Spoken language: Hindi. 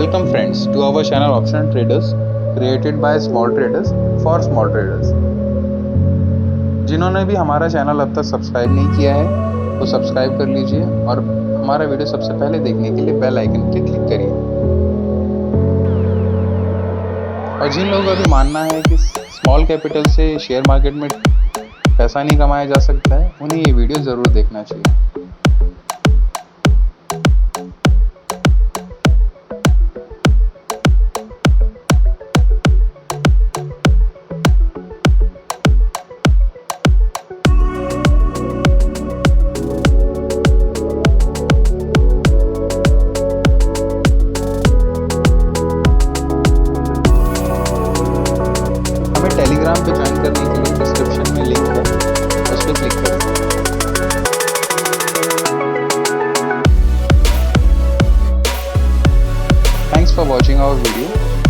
Welcome friends to our channel Option Traders created by small traders for small traders। जिन्होंने भी हमारा चैनल अब तक सब्सक्राइब नहीं किया है वो सब्सक्राइब कर लीजिए और हमारा वीडियो सबसे पहले देखने के लिए बेल आइकन पे क्लिक करिए। और जिन लोगों का भी मानना है कि स्मॉल कैपिटल से शेयर मार्केट में पैसा नहीं कमाया जा सकता है, उन्हें ये वीडियो ज़रूर देखना चाहिए। हमें टेलीग्राम पे ज्वाइन करने के लिए डिस्क्रिप्शन में लिंक है, उस पर क्लिक करें। Thanks for watching our video.